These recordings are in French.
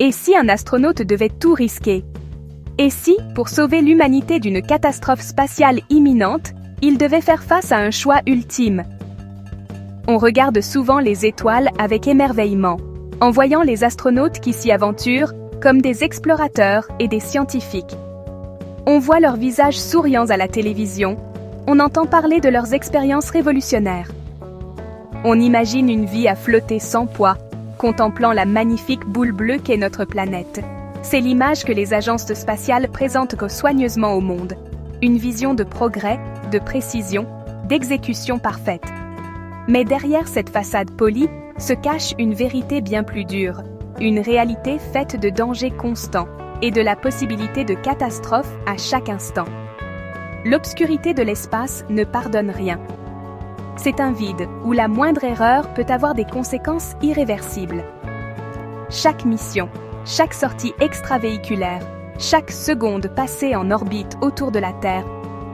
Et si un astronaute devait tout risquer? Et si, pour sauver l'humanité d'une catastrophe spatiale imminente, il devait faire face à un choix ultime? On regarde souvent les étoiles avec émerveillement, en voyant les astronautes qui s'y aventurent comme des explorateurs et des scientifiques. On voit leurs visages souriants à la télévision, on entend parler de leurs expériences révolutionnaires. On imagine une vie à flotter sans poids, contemplant la magnifique boule bleue qu'est notre planète. C'est l'image que les agences spatiales présentent soigneusement au monde. Une vision de progrès, de précision, d'exécution parfaite. Mais derrière cette façade polie se cache une vérité bien plus dure, une réalité faite de dangers constants et de la possibilité de catastrophes à chaque instant. L'obscurité de l'espace ne pardonne rien. C'est un vide où la moindre erreur peut avoir des conséquences irréversibles. Chaque mission, chaque sortie extravéhiculaire, chaque seconde passée en orbite autour de la Terre,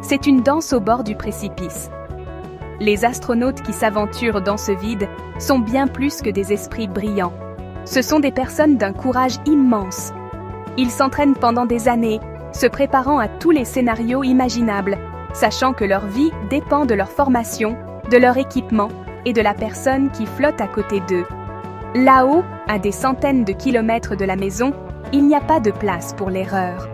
c'est une danse au bord du précipice. Les astronautes qui s'aventurent dans ce vide sont bien plus que des esprits brillants. Ce sont des personnes d'un courage immense. Ils s'entraînent pendant des années, se préparant à tous les scénarios imaginables, sachant que leur vie dépend de leur formation, de leur équipement et de la personne qui flotte à côté d'eux. Là-haut, à des centaines de kilomètres de la maison, il n'y a pas de place pour l'erreur.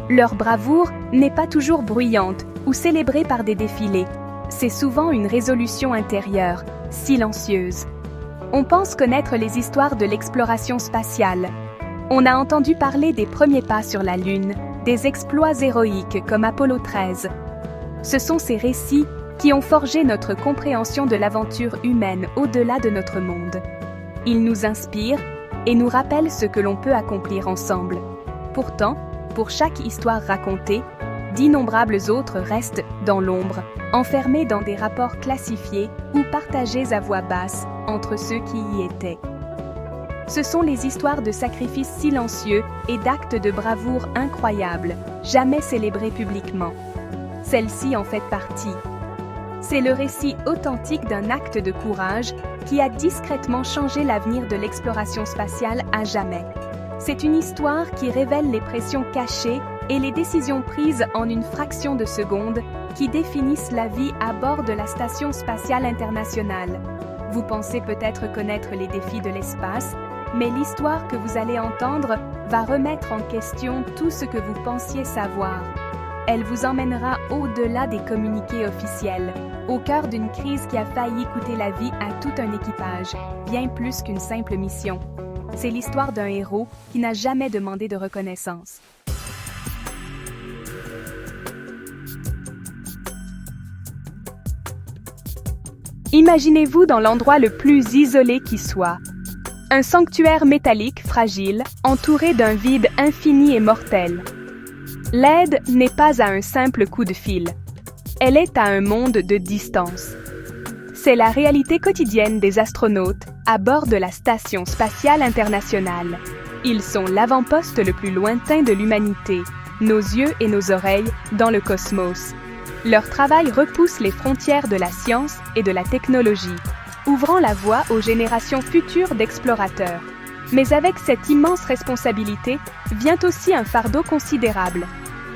Leur bravoure n'est pas toujours bruyante ou célébrée par des défilés. C'est souvent une résolution intérieure, silencieuse. On pense connaître les histoires de l'exploration spatiale. On a entendu parler des premiers pas sur la Lune, des exploits héroïques comme Apollo 13. Ce sont ces récits qui ont forgé notre compréhension de l'aventure humaine au-delà de notre monde. Ils nous inspirent et nous rappellent ce que l'on peut accomplir ensemble. Pourtant, pour chaque histoire racontée, d'innombrables autres restent dans l'ombre, enfermés dans des rapports classifiés ou partagés à voix basse entre ceux qui y étaient. Ce sont les histoires de sacrifices silencieux et d'actes de bravoure incroyables, jamais célébrés publiquement. Celle-ci en fait partie. C'est le récit authentique d'un acte de courage qui a discrètement changé l'avenir de l'exploration spatiale à jamais. C'est une histoire qui révèle les pressions cachées et les décisions prises en une fraction de seconde qui définissent la vie à bord de la Station spatiale internationale. Vous pensez peut-être connaître les défis de l'espace, mais l'histoire que vous allez entendre va remettre en question tout ce que vous pensiez savoir. Elle vous emmènera au-delà des communiqués officiels, au cœur d'une crise qui a failli coûter la vie à tout un équipage, bien plus qu'une simple mission. C'est l'histoire d'un héros qui n'a jamais demandé de reconnaissance. Imaginez-vous dans l'endroit le plus isolé qui soit. Un sanctuaire métallique fragile, entouré d'un vide infini et mortel. L'aide n'est pas à un simple coup de fil. Elle est à un monde de distance. C'est la réalité quotidienne des astronautes à bord de la Station spatiale internationale. Ils sont l'avant-poste le plus lointain de l'humanité, nos yeux et nos oreilles dans le cosmos. Leur travail repousse les frontières de la science et de la technologie, ouvrant la voie aux générations futures d'explorateurs. Mais avec cette immense responsabilité vient aussi un fardeau considérable.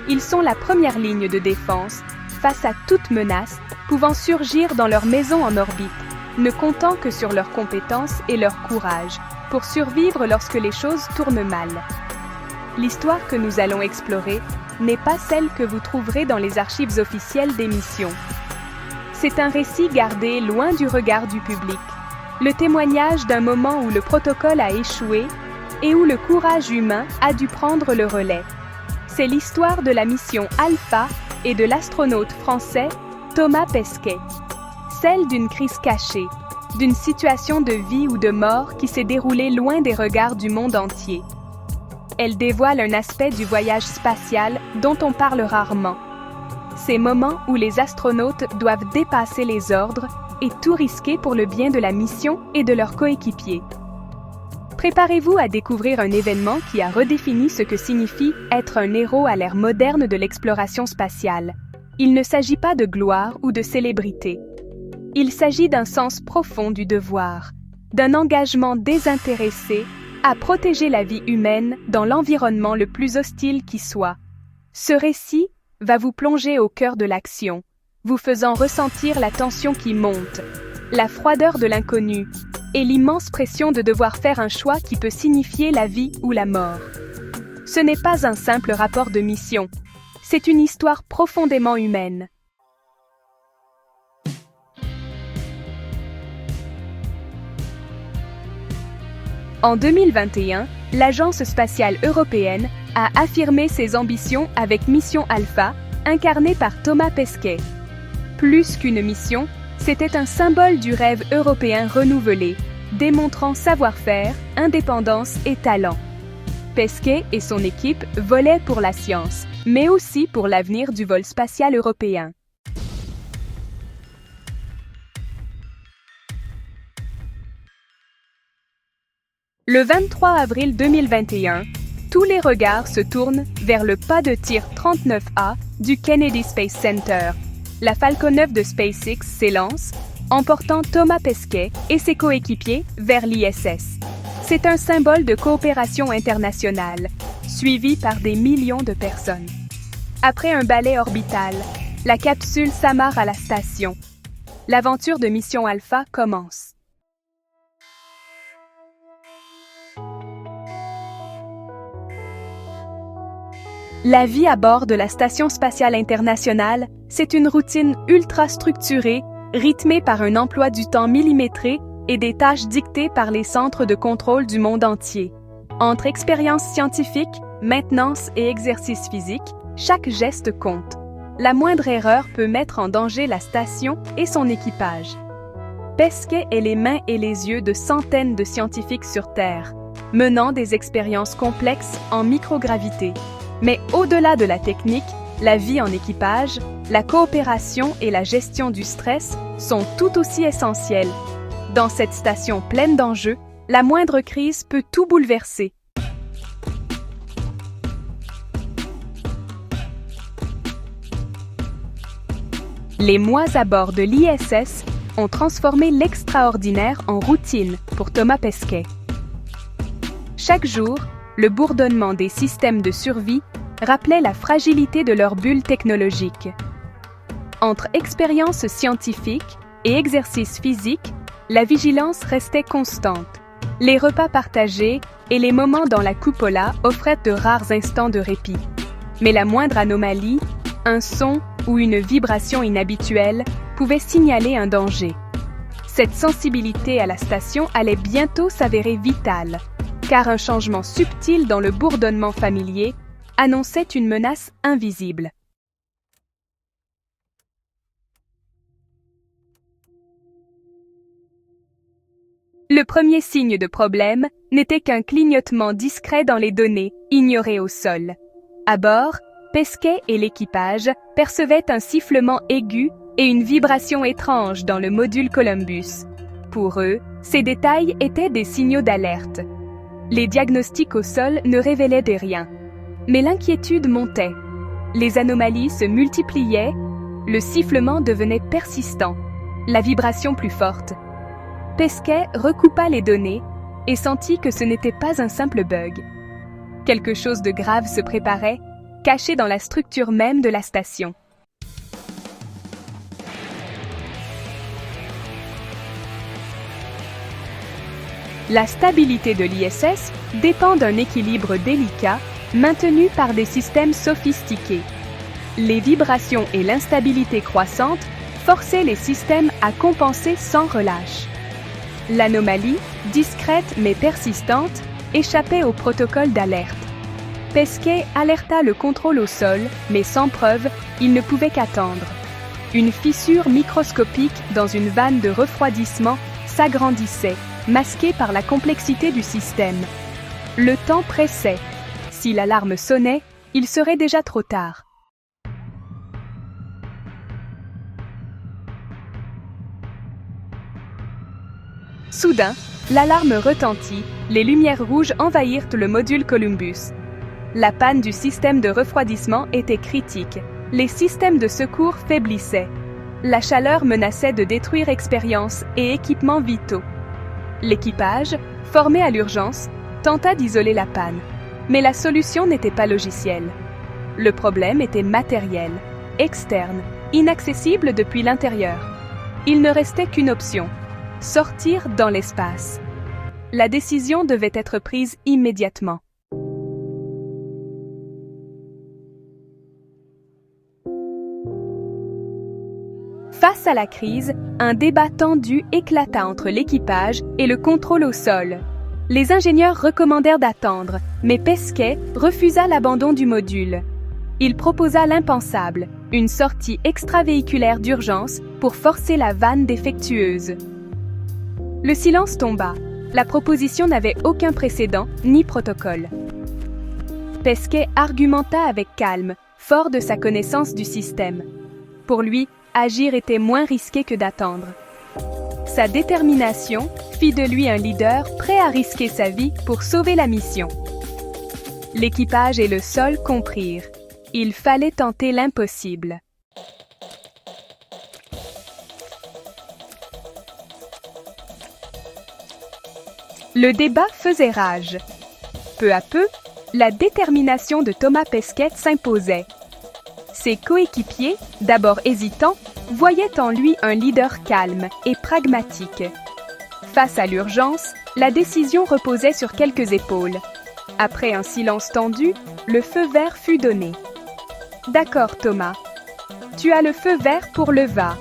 Ils sont la première ligne de défense face à toute menace pouvant surgir dans leur maison en orbite, ne comptant que sur leurs compétences et leur courage pour survivre lorsque les choses tournent mal. L'histoire que nous allons explorer n'est pas celle que vous trouverez dans les archives officielles des missions. C'est un récit gardé loin du regard du public, le témoignage d'un moment où le protocole a échoué et où le courage humain a dû prendre le relais. C'est l'histoire de la mission Alpha et de l'astronaute français Thomas Pesquet. Celle d'une crise cachée, d'une situation de vie ou de mort qui s'est déroulée loin des regards du monde entier. Elle dévoile un aspect du voyage spatial dont on parle rarement. Ces moments où les astronautes doivent dépasser les ordres et tout risquer pour le bien de la mission et de leurs coéquipiers. Préparez-vous à découvrir un événement qui a redéfini ce que signifie être un héros à l'ère moderne de l'exploration spatiale. Il ne s'agit pas de gloire ou de célébrité. Il s'agit d'un sens profond du devoir, d'un engagement désintéressé à protéger la vie humaine dans l'environnement le plus hostile qui soit. Ce récit va vous plonger au cœur de l'action, vous faisant ressentir la tension qui monte, la froideur de l'inconnu et l'immense pression de devoir faire un choix qui peut signifier la vie ou la mort. Ce n'est pas un simple rapport de mission, c'est une histoire profondément humaine. En 2021, l'Agence spatiale européenne a affirmé ses ambitions avec Mission Alpha, incarnée par Thomas Pesquet. Plus qu'une mission, c'était un symbole du rêve européen renouvelé, démontrant savoir-faire, indépendance et talent. Pesquet et son équipe volaient pour la science, mais aussi pour l'avenir du vol spatial européen. Le 23 avril 2021, tous les regards se tournent vers le pas de tir 39A du Kennedy Space Center. La Falcon 9 de SpaceX s'élance, emportant Thomas Pesquet et ses coéquipiers vers l'ISS. C'est un symbole de coopération internationale, suivi par des millions de personnes. Après un balai orbital, la capsule s'amarre à la station. L'aventure de Mission Alpha commence. La vie à bord de la Station spatiale internationale, c'est une routine ultra structurée, rythmée par un emploi du temps millimétré et des tâches dictées par les centres de contrôle du monde entier. Entre expériences scientifiques, maintenance et exercice physique, chaque geste compte. La moindre erreur peut mettre en danger la station et son équipage. Pesquet est les mains et les yeux de centaines de scientifiques sur Terre, menant des expériences complexes en microgravité. Mais au-delà de la technique, la vie en équipage, la coopération et la gestion du stress sont tout aussi essentielles. Dans cette station pleine d'enjeux, la moindre crise peut tout bouleverser. Les mois à bord de l'ISS ont transformé l'extraordinaire en routine pour Thomas Pesquet. Chaque jour, le bourdonnement des systèmes de survie rappelait la fragilité de leur bulle technologique. Entre expériences scientifiques et exercices physiques, la vigilance restait constante. Les repas partagés et les moments dans la cupola offraient de rares instants de répit. Mais la moindre anomalie, un son ou une vibration inhabituelle pouvait signaler un danger. Cette sensibilité à la station allait bientôt s'avérer vitale, car un changement subtil dans le bourdonnement familier annonçait une menace invisible. Le premier signe de problème n'était qu'un clignotement discret dans les données, ignorées au sol. À bord, Pesquet et l'équipage percevaient un sifflement aigu et une vibration étrange dans le module Columbus. Pour eux, ces détails étaient des signaux d'alerte. Les diagnostics au sol ne révélaient des riens. Mais l'inquiétude montait. Les anomalies se multipliaient, le sifflement devenait persistant, la vibration plus forte. Pesquet recoupa les données et sentit que ce n'était pas un simple bug. Quelque chose de grave se préparait, caché dans la structure même de la station. La stabilité de l'ISS dépend d'un équilibre délicat maintenu par des systèmes sophistiqués. Les vibrations et l'instabilité croissante forçaient les systèmes à compenser sans relâche. L'anomalie, discrète mais persistante, échappait au protocole d'alerte. Pesquet alerta le contrôle au sol, mais sans preuve, il ne pouvait qu'attendre. Une fissure microscopique dans une vanne de refroidissement s'agrandissait, masquée par la complexité du système. Le temps pressait. Si l'alarme sonnait, il serait déjà trop tard. Soudain, l'alarme retentit, les lumières rouges envahirent le module Columbus. La panne du système de refroidissement était critique. Les systèmes de secours faiblissaient. La chaleur menaçait de détruire expériences et équipements vitaux. L'équipage, formé à l'urgence, tenta d'isoler la panne, mais la solution n'était pas logicielle. Le problème était matériel, externe, inaccessible depuis l'intérieur. Il ne restait qu'une option, sortir dans l'espace. La décision devait être prise immédiatement. Face à la crise, un débat tendu éclata entre l'équipage et le contrôle au sol. Les ingénieurs recommandèrent d'attendre, mais Pesquet refusa l'abandon du module. Il proposa l'impensable, une sortie extravéhiculaire d'urgence pour forcer la vanne défectueuse. Le silence tomba. La proposition n'avait aucun précédent ni protocole. Pesquet argumenta avec calme, fort de sa connaissance du système. Pour lui, agir était moins risqué que d'attendre. Sa détermination fit de lui un leader prêt à risquer sa vie pour sauver la mission. L'équipage et le sol comprirent. Il fallait tenter l'impossible. Le débat faisait rage. Peu à peu, la détermination de Thomas Pesquet s'imposait. Ses coéquipiers, d'abord hésitants, voyaient en lui un leader calme et pragmatique. Face à l'urgence, la décision reposait sur quelques épaules. Après un silence tendu, le feu vert fut donné. « D'accord, Thomas. Tu as le feu vert pour le va. »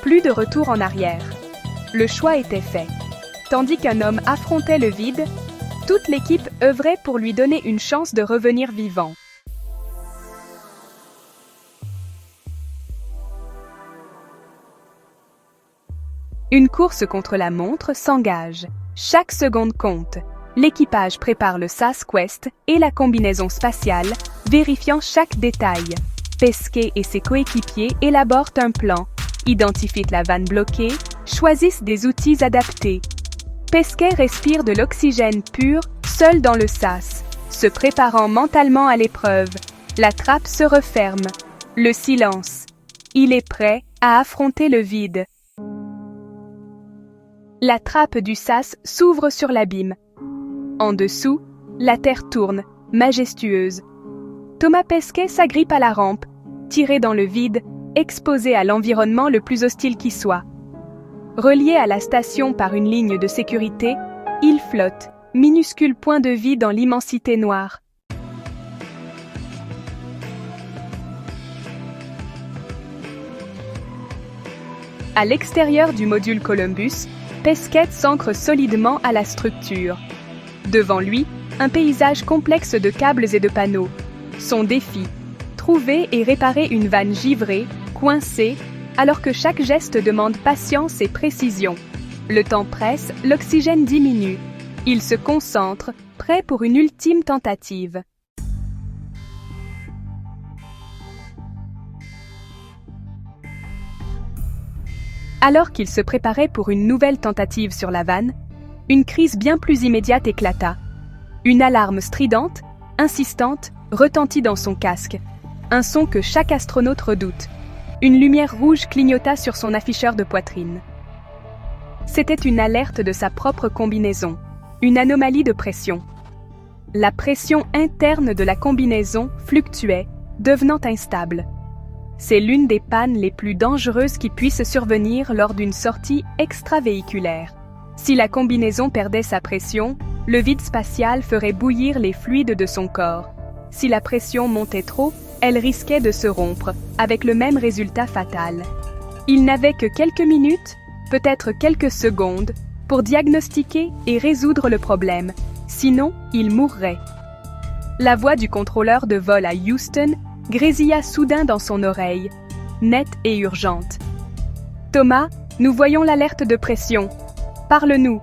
Plus de retour en arrière. Le choix était fait. Tandis qu'un homme affrontait le vide, toute l'équipe œuvrait pour lui donner une chance de revenir vivant. Une course contre la montre s'engage. Chaque seconde compte. L'équipage prépare le SAS Quest et la combinaison spatiale, vérifiant chaque détail. Pesquet et ses coéquipiers élaborent un plan, identifient la vanne bloquée, choisissent des outils adaptés. Pesquet respire de l'oxygène pur, seul dans le SAS, se préparant mentalement à l'épreuve. La trappe se referme. Le silence. Il est prêt à affronter le vide. La trappe du SAS s'ouvre sur l'abîme. En dessous, la terre tourne, majestueuse. Thomas Pesquet s'agrippe à la rampe, tiré dans le vide, exposé à l'environnement le plus hostile qui soit. Relié à la station par une ligne de sécurité, il flotte, minuscule point de vie dans l'immensité noire. À l'extérieur du module Columbus, Pesquet s'ancre solidement à la structure. Devant lui, un paysage complexe de câbles et de panneaux. Son défi, trouver et réparer une vanne givrée, coincée, alors que chaque geste demande patience et précision. Le temps presse, l'oxygène diminue. Il se concentre, prêt pour une ultime tentative. Alors qu'il se préparait pour une nouvelle tentative sur la vanne, une crise bien plus immédiate éclata. Une alarme stridente, insistante, retentit dans son casque. Un son que chaque astronaute redoute. Une lumière rouge clignota sur son afficheur de poitrine. C'était une alerte de sa propre combinaison, une anomalie de pression. La pression interne de la combinaison fluctuait, devenant instable. C'est l'une des pannes les plus dangereuses qui puissent survenir lors d'une sortie extravéhiculaire. Si la combinaison perdait sa pression, le vide spatial ferait bouillir les fluides de son corps. Si la pression montait trop, elle risquait de se rompre, avec le même résultat fatal. Il n'avait que quelques minutes, peut-être quelques secondes, pour diagnostiquer et résoudre le problème, sinon il mourrait. La voix du contrôleur de vol à Houston grésilla soudain dans son oreille, nette et urgente. « Thomas, nous voyons l'alerte de pression. Parle-nous.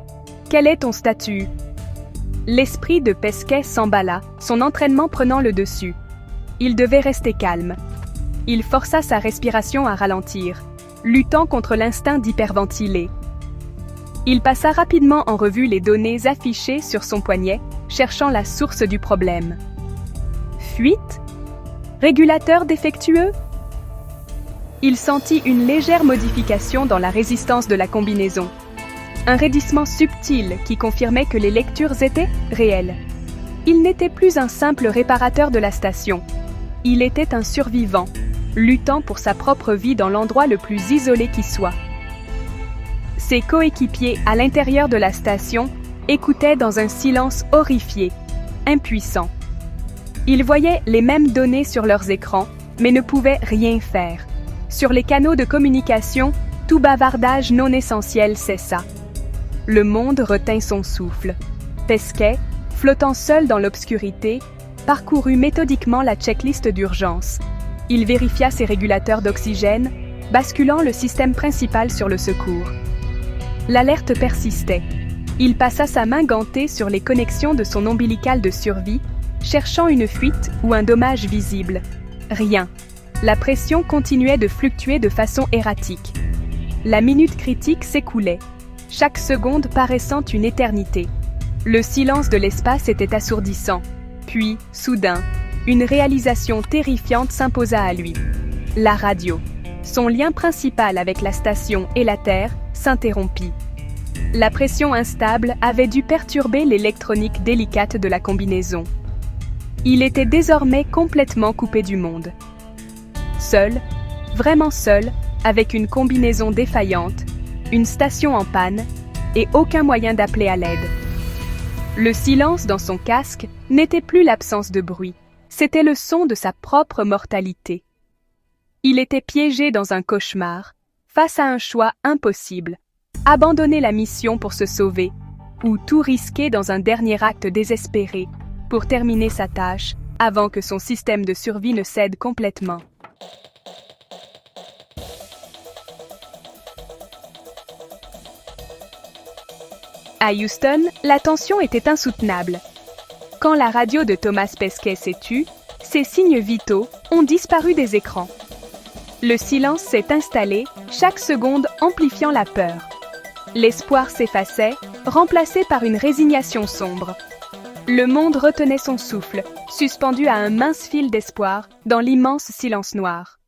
Quel est ton statut ?» L'esprit de Pesquet s'emballa, son entraînement prenant le dessus. Il devait rester calme. Il força sa respiration à ralentir, luttant contre l'instinct d'hyperventiler. Il passa rapidement en revue les données affichées sur son poignet, cherchant la source du problème. Fuite ? Régulateur défectueux ? Il sentit une légère modification dans la résistance de la combinaison. Un raidissement subtil qui confirmait que les lectures étaient réelles. Il n'était plus un simple réparateur de la station. Il était un survivant, luttant pour sa propre vie dans l'endroit le plus isolé qui soit. Ses coéquipiers à l'intérieur de la station écoutaient dans un silence horrifié, impuissant. Ils voyaient les mêmes données sur leurs écrans, mais ne pouvaient rien faire. Sur les canaux de communication, tout bavardage non essentiel cessa. Le monde retint son souffle. Pesquet, flottant seul dans l'obscurité, parcourut méthodiquement la checklist d'urgence. Il vérifia ses régulateurs d'oxygène, basculant le système principal sur le secours. L'alerte persistait. Il passa sa main gantée sur les connexions de son ombilical de survie, cherchant une fuite ou un dommage visible. Rien. La pression continuait de fluctuer de façon erratique. La minute critique s'écoulait, chaque seconde paraissant une éternité. Le silence de l'espace était assourdissant. Puis, soudain, une réalisation terrifiante s'imposa à lui. La radio. Son lien principal avec la station et la Terre s'interrompit. La pression instable avait dû perturber l'électronique délicate de la combinaison. Il était désormais complètement coupé du monde. Seul, vraiment seul, avec une combinaison défaillante, une station en panne et aucun moyen d'appeler à l'aide. Le silence dans son casque n'était plus l'absence de bruit, c'était le son de sa propre mortalité. Il était piégé dans un cauchemar, face à un choix impossible, abandonner la mission pour se sauver, ou tout risquer dans un dernier acte désespéré pour terminer sa tâche avant que son système de survie ne cède complètement. À Houston, la tension était insoutenable. Quand la radio de Thomas Pesquet s'est tue, ses signes vitaux ont disparu des écrans. Le silence s'est installé, chaque seconde amplifiant la peur. L'espoir s'effaçait, remplacé par une résignation sombre. Le monde retenait son souffle, suspendu à un mince fil d'espoir dans l'immense silence noir.